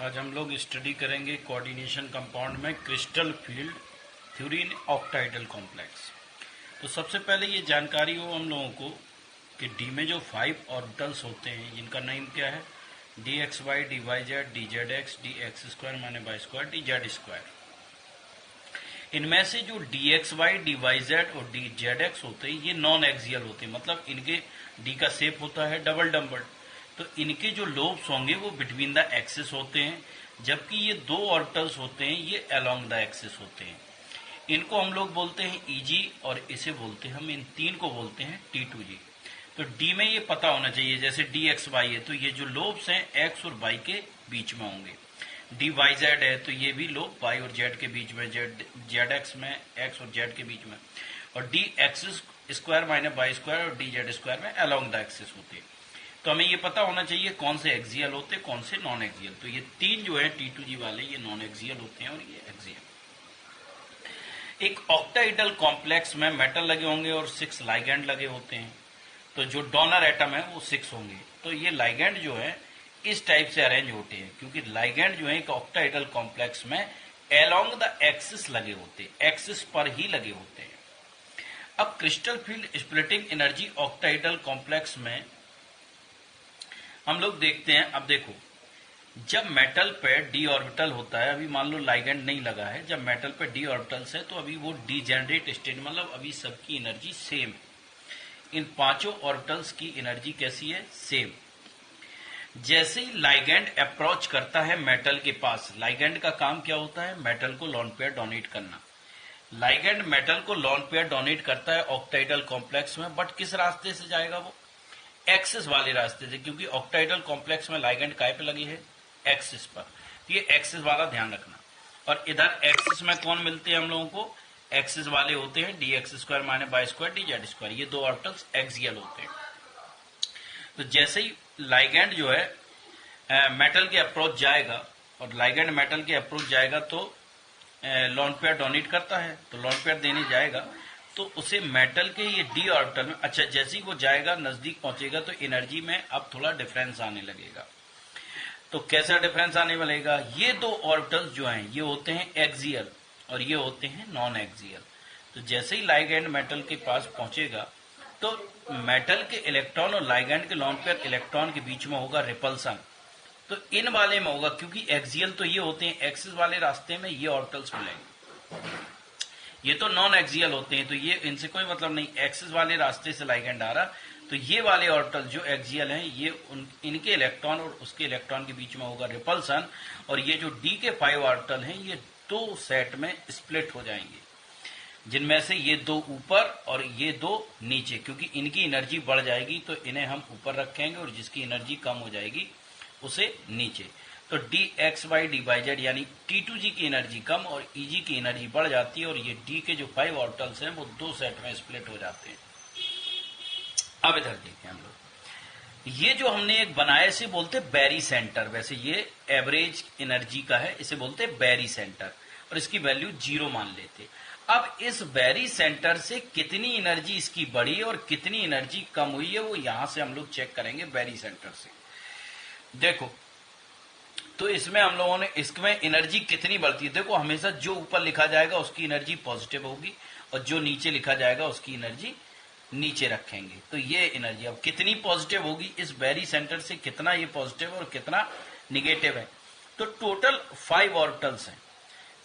आज हम लोग स्टडी करेंगे कोऑर्डिनेशन कंपाउंड में क्रिस्टल फील्ड थ्योरी इन ऑक्टाइडल कॉम्प्लेक्स। तो सबसे पहले ये जानकारी हो हम लोगों को कि डी में जो 5 ऑर्बिटल्स होते हैं जिनका नेम क्या है, D X Y, D Y Z, D Z X, D X square माने Y square, D Z square. इनमें से जो D X Y, D Y Z और डी जेड एक्स होते हैं ये नॉन एक्सियल होते हैं, मतलब इनके डी का शेप होता है डबल डम्बल। तो इनके जो लोब्स होंगे वो बिटवीन द एक्सिस होते हैं, जबकि ये दो ऑर्बिटल्स होते हैं ये अलोंग द एक्सिस होते हैं। इनको हम लोग बोलते हैं ईजी और इसे बोलते हैं, हम इन तीन को बोलते हैं T2G। तो डी में ये पता होना चाहिए, जैसे डी एक्स वाई है तो ये जो लोब्स हैं एक्स और वाई के बीच में होंगे। डी वाई जेड है तो ये भी लोब वाई और जेड के बीच में, जेड एक्स में एक्स और जेड के बीच में, और D X square minus Y square और डी जेड स्क्वायर में अलोंग द एक्सिस होते हैं। तो हमें ये पता होना चाहिए कौन से एक्सियल होते हैं कौन से नॉन एक्सियल। तो ये तीन जो है T2G वाले ये नॉन एक्सियल होते हैं और ये एक्सियल। एक ऑक्टाइडल कॉम्प्लेक्स में मेटल लगे होंगे और 6 लाइगैंड लगे होते हैं। तो जो डोनर एटम है वो 6 होंगे। तो ये लाइगैंड जो है इस टाइप से अरेंज होते हैं, क्योंकि लाइगैंड जो है एक ऑक्टाइडल कॉम्प्लेक्स में अलोंग द एक्सिस लगे होते हैं, एक्सिस पर ही लगे होते हैं। अब crystal field splitting energy ऑक्टाइडल complex में हम लोग देखते हैं। अब देखो, जब मेटल पे डी ऑर्बिटल होता है, अभी मान लो लाइगैंड नहीं लगा है, जब मेटल पे डी ऑर्बिटल्स है तो अभी वो डीजेनरेट स्टेट, मतलब अभी सबकी एनर्जी सेम है। इन पांचों ऑर्बिटल्स की एनर्जी कैसी है? सेम। जैसे ही लाइगैंड अप्रोच करता है मेटल के पास, लाइगैंड का काम क्या होता है? मेटल को लोन पेयर डोनेट करना। लाइगैंड मेटल को लोन पेयर डोनेट करता है ऑक्टाइडल कॉम्प्लेक्स में, बट किस रास्ते से जाएगा वो? एक्सिस वाले रास्ते से, क्योंकि ऑक्टाइडल कॉम्प्लेक्स में लाइगैंड काय पे लगी है? एक्सिस पर। तो ये एक्सिस वाला ध्यान रखना। और इधर एक्सिस में कौन मिलते हैं हम लोगों को? एक्सिस वाले होते हैं D X square minus Y square, D Z square. ये दो ऑर्बिटल्स एक्सियल होते हैं। तो जैसे ही लाइगैंड जो है मेटल के अप्रोच जाएगा, और लाइगैंड मेटल के अप्रोच जाएगा तो लोन पेयर डोनेट करता है, तो लोन पेयर देने जाएगा तो उसे मेटल के ये डी ऑर्बिटल में, अच्छा जैसे ही वो जाएगा नजदीक पहुंचेगा तो एनर्जी में अब थोड़ा डिफरेंस आने लगेगा। तो कैसा डिफरेंस आने लगेगा? ये दो ऑर्बिटल्स जो हैं ये होते हैं एक्सियल और ये होते हैं नॉन एक्सियल। तो जैसे ही लाइगैंड मेटल के पास पहुंचेगा तो मेटल के इलेक्ट्रॉन और लाइगैंड के लोन पेयर इलेक्ट्रॉन के बीच में होगा रिपल्सन। तो इन वाले में होगा, क्योंकि एक्सियल तो ये होते हैं, एक्सिस वाले रास्ते में ये ऑर्बिटल्स मिलेंगे। ये तो नॉन एक्सियल होते हैं तो ये इनसे कोई मतलब नहीं। एक्सिस वाले रास्ते से लाइगैंड आ रहा तो ये वाले ऑर्बिटल जो एक्सियल हैं ये इनके इलेक्ट्रॉन और उसके इलेक्ट्रॉन के बीच में होगा रिपल्सन, और ये जो डी के 5 ऑर्बिटल हैं ये दो सेट में स्प्लिट हो जाएंगे, जिनमें से ये दो ऊपर और ये दो नीचे, क्योंकि इनकी एनर्जी बढ़ जाएगी तो इन्हें हम ऊपर रखेंगे और जिसकी एनर्जी कम हो जाएगी उसे नीचे। तो D X Y, D Y Z यानी T2G की एनर्जी कम और EG की एनर्जी बढ़ जाती है, और ये डी के जो 5 ऑर्बिटल्स हैं वो दो सेट में स्प्लिट हो जाते हैं। अब इधर देखें हम लोग, ये जो हमने एक बनाया इसे बोलते बैरी सेंटर। वैसे ये एवरेज एनर्जी का है, इसे बोलते बैरी सेंटर, और इसकी वैल्यू 0 मान लेते। अब इस बैरी सेंटर से कितनी एनर्जी इसकी बढ़ी और कितनी एनर्जी कम हुई है वो यहां से हम लोग चेक करेंगे बैरी सेंटर से। देखो, तो इसमें हम लोगों ने इसमें एनर्जी कितनी बढ़ती है। देखो, हमेशा जो ऊपर लिखा जाएगा उसकी एनर्जी पॉजिटिव होगी और जो नीचे लिखा जाएगा उसकी एनर्जी नीचे रखेंगे। तो ये एनर्जी अब कितनी पॉजिटिव होगी, इस बैरी सेंटर से कितना ये पॉजिटिव और कितना निगेटिव है। तो टोटल 5 ऑर्बिटल्स हैं,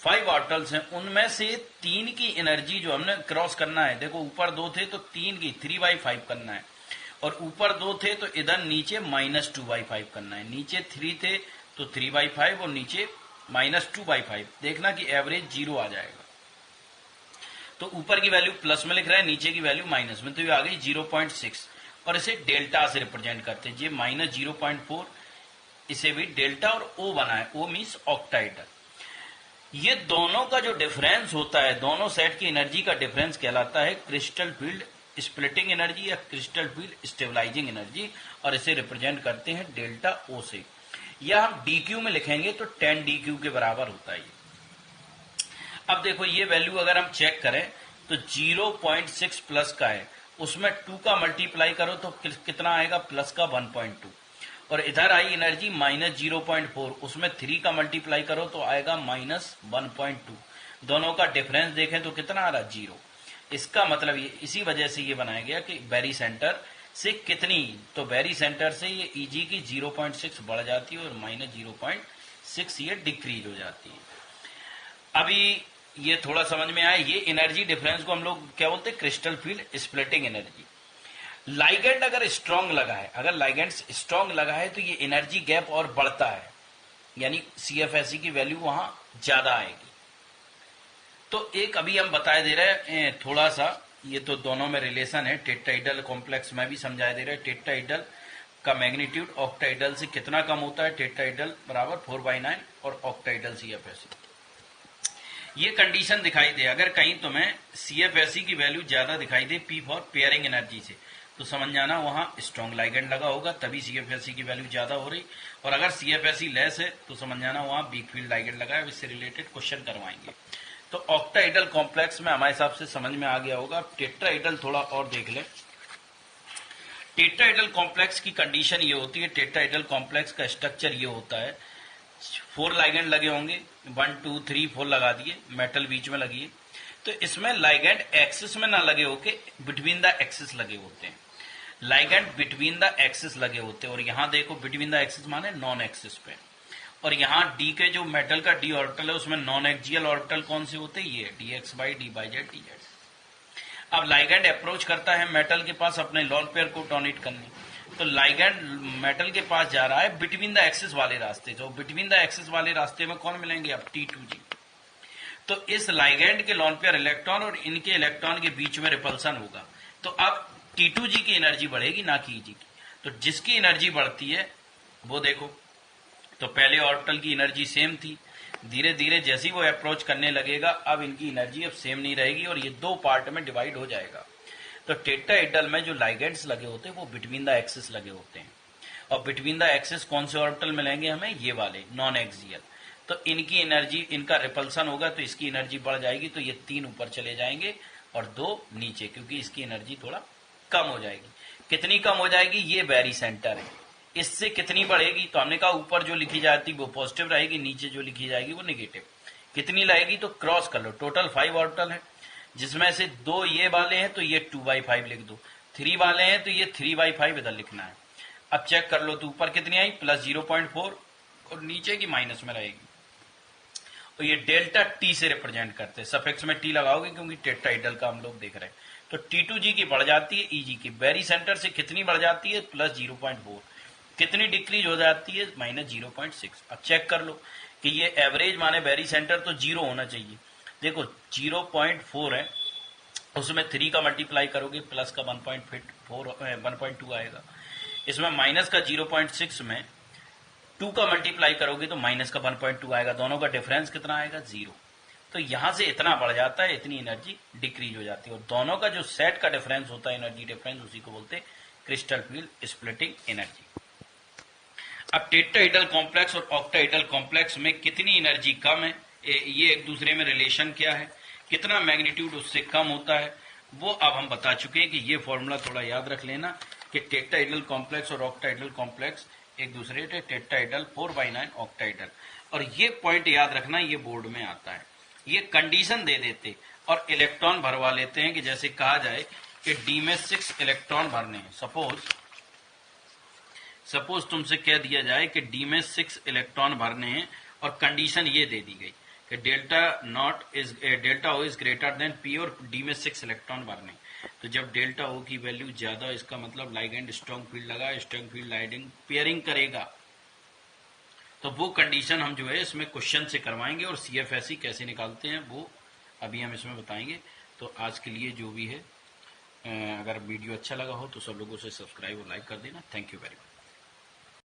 5 ऑर्बिटल्स हैं, उनमें से 3 की एनर्जी जो हमने क्रॉस करना है। देखो, ऊपर 2 थे तो 3 की 3/5 करना है, और ऊपर 2 थे तो इधर नीचे -2/5 करना है। नीचे 3 थे तो 3/5 और नीचे -2/5। देखना कि एवरेज 0 आ जाएगा। तो ऊपर की वैल्यू प्लस में लिख रहा है, नीचे की वैल्यू माइनस में, तो ये आ गई 0.6, और इसे डेल्टा से रिप्रेजेंट करते हैं। ये -0.4, इसे भी डेल्टा, और O बना है, O मीन्स ऑक्टाइडल। ये दोनों का जो डिफरेंस होता है, दोनों सेट की एनर्जी का डिफरेंस कहलाता है क्रिस्टल फील्ड स्प्लिटिंग एनर्जी या क्रिस्टल फील्ड स्टेबलाइजिंग एनर्जी, और इसे रिप्रेजेंट करते हैं डेल्टा O से। या हम DQ में लिखेंगे तो 10 DQ के बराबर होता है। अब देखो, ये वैल्यू अगर हम चेक करें तो 0.6 प्लस का है, उसमें 2 का मल्टीप्लाई करो तो कितना आएगा? प्लस का 1.2, और इधर आई एनर्जी -0.4, उसमें 3 का मल्टीप्लाई करो तो आएगा -1.2। दोनों का डिफरेंस देखें तो कितना आ रहा, 0। इसका मतलब ये, इसी वजह से ये बनाया गया कि बैरी सेंटर से कितनी, तो बैरी सेंटर से ये ईजी की 0.6 बढ़ जाती है और -0.6 ये डिक्रीज हो जाती है। अभी ये थोड़ा समझ में आया, ये एनर्जी डिफरेंस को हम लोग क्या बोलते हैं, crystal field splitting energy. Ligand अगर स्ट्रांग लगा है, अगर लाइगेंड स्ट्रांग लगा है तो ये एनर्जी गैप और बढ़ता है, यानी CFSE की वैल्यू वहां ज्यादा आएगी। तो एक अभी हम बताए दे रहे हैं थोड़ा सा, ये तो दोनों में रिलेशन है, टेट्राहेड्रल कॉम्प्लेक्स में भी समझाया दे रहा है। टेट्राहेड्रल का मैग्नीट्यूड ऑक्टाहेड्रल से कितना कम होता है, टेट्राहेड्रल बराबर 4/9 और ऑक्टाहेड्रल CFSE। ये कंडीशन दिखाई दे, अगर कहीं तुम्हें CFSE की वैल्यू ज्यादा दिखाई दे P फॉर पेयरिंग एनर्जी से, तो समझ जाना वहां स्ट्रॉन्ग लाइगेंड लगा होगा, तभी CFSE की वैल्यू ज्यादा हो रही। और अगर CFSE लेस है तो समझ जाना वहां वीक फील्ड लाइगेंड लगा है। इससे रिलेटेड क्वेश्चन करवाएंगे। तो ऑक्टाहेड्रल कॉम्प्लेक्स में हमारे हिसाब से समझ में आ गया होगा। टेट्राहेड्रल थोड़ा और देख ले। टेट्राहेड्रल कॉम्प्लेक्स की कंडीशन ये होती है, टेट्राहेड्रल कॉम्प्लेक्स का स्ट्रक्चर ये होता है, 4 लाइगेंड लगे होंगे, 1 2 3 4 लगा दिए, मेटल बीच में लगी है। तो इसमें लाइगेंड एक्सिस में ना लगे होके बिटवीन द एक्सिस लगे होते हैं, लाइगेंड बिटवीन द एक्सिस लगे होते हैं। और यहां देखो बिटवीन द एक्सिस माने नॉन एक्सिस पे, और यहाँ डी के जो मेटल का डी ऑर्बिटल है उसमें नॉन एक्सियल ऑर्बिटल कौन से होते हैं, ये dx/d/z dz। अब लाइगेंड अप्रोच करता है मेटल के पास अपने लोन पेयर को डोनेट करने, तो लाइगेंड मेटल के पास जा रहा है बिटवीन द एक्सिस वाले रास्ते, तो बिटवीन द एक्सिस वाले रास्ते में कौन मिलेंगे, अब T2G। तो इस लाइगेंड के लोन पेयर इलेक्ट्रॉन और इनके इलेक्ट्रॉन के बीच में रिपल्सन होगा, तो अब T2G की एनर्जी बढ़ेगी ना कि Eg की। तो जिसकी एनर्जी बढ़ती है वो देखो, तो पहले ऑर्बिटल की एनर्जी सेम थी, धीरे धीरे जैसे ही वो अप्रोच करने लगेगा अब इनकी एनर्जी अब सेम नहीं रहेगी और ये 2 पार्ट में डिवाइड हो जाएगा। तो टेट्राहेड्रल में जो लाइगेंड्स लगे होते हैं वो बिटवीन द एक्सिस लगे होते हैं, और बिटवीन द एक्सिस कौन से ऑर्बिटल मिलेंगे हमें, ये वाले नॉन एक्सियल। तो इनकी एनर्जी, इनका रिपल्सन होगा तो इसकी एनर्जी बढ़ जाएगी, तो ये 3 ऊपर चले जाएंगे और 2 नीचे, क्योंकि इसकी एनर्जी थोड़ा कम हो जाएगी। कितनी कम हो जाएगी, ये बैरी सेंटर है, इससे कितनी बढ़ेगी, तो हमने कहा ऊपर जो लिखी जाती वो पॉजिटिव रहेगी, नीचे जो लिखी जाएगी वो नेगेटिव। कितनी लगेगी, तो क्रॉस कर लो, टोटल 5 ऑर्बिटल है, जिसमें से 2 ये वाले हैं तो ये 2/5 लिख दो, 3 वाले हैं तो ये 3/5 इधर लिखना है। अब चेक कर लो तो ऊपर कितनी आई, +0.4 और नीचे की माइनस में रहेगी। और ये डेल्टा T से रिप्रेजेंट करते हैं, सफिक्स में T लगाओगे क्योंकि टेट्राहेड्रल का हम लोग देख रहे हैं। तो T2G की बढ़ जाती है Eg की, बैरी सेंटर से कितनी बढ़ जाती है, +0.4, कितनी डिक्रीज हो जाती है, -0.6। अब चेक कर लो कि ये एवरेज माने बैरी सेंटर तो 0 होना चाहिए, देखो 0.4 है, उसमें 3 का मल्टीप्लाई करोगे प्लस का 1.2 आएगा, इसमें माइनस का 0.6 में 2 का मल्टीप्लाई करोगे तो माइनस का 1.2 आएगा, दोनों का डिफरेंस कितना आएगा, 0। तो यहां से इतना बढ़ जाता है, इतनी एनर्जी डिक्रीज हो जाती है, और दोनों का जो सेट का डिफरेंस होता है एनर्जी डिफरेंस, उसी को बोलते हैं क्रिस्टल फील्ड स्प्लिटिंग एनर्जी। अब टेट्राहेड्रल कॉम्प्लेक्स और ऑक्टाहेड्रल कॉम्प्लेक्स में कितनी एनर्जी कम है, ये एक दूसरे में रिलेशन क्या है, कितना मैग्नीट्यूड उससे कम होता है, वो अब हम बता चुके हैं कि ये फॉर्मूला थोड़ा याद रख लेना कि टेट्राहेड्रल कॉम्प्लेक्स और ऑक्टाहेड्रल कॉम्प्लेक्स एक दूसरे से, टेट्राहेड्रल 4/9 ऑक्टाहेड्रल। और ये पॉइंट याद रखना, ये बोर्ड में आता है, ये कंडीशन दे देते और इलेक्ट्रॉन भरवा लेते हैं कि जैसे कहा जाए कि डी में 6 इलेक्ट्रॉन भरने हैं, सपोज तुमसे कह दिया जाए कि डी में 6 इलेक्ट्रॉन भरने हैं और कंडीशन ये दे दी गई कि delta O is greater than P और डी में 6 इलेक्ट्रॉन भरने। तो जब डेल्टा ओ की वैल्यू ज्यादा, इसका मतलब लाइगेंड स्ट्रॉन्ग फील्ड लगा, स्ट्रॉन्ग फील्ड लाइगेंड पेयरिंग करेगा, तो वो कंडीशन हम जो है इसमें क्वेश्चन से करवाएंगे, और CFSE कैसे निकालते हैं वो अभी हम इसमें बताएंगे। तो आज के लिए जो भी है, अगर वीडियो अच्छा लगा हो तो सब लोगों से सब्सक्राइब और लाइक कर देना। Thank you very much.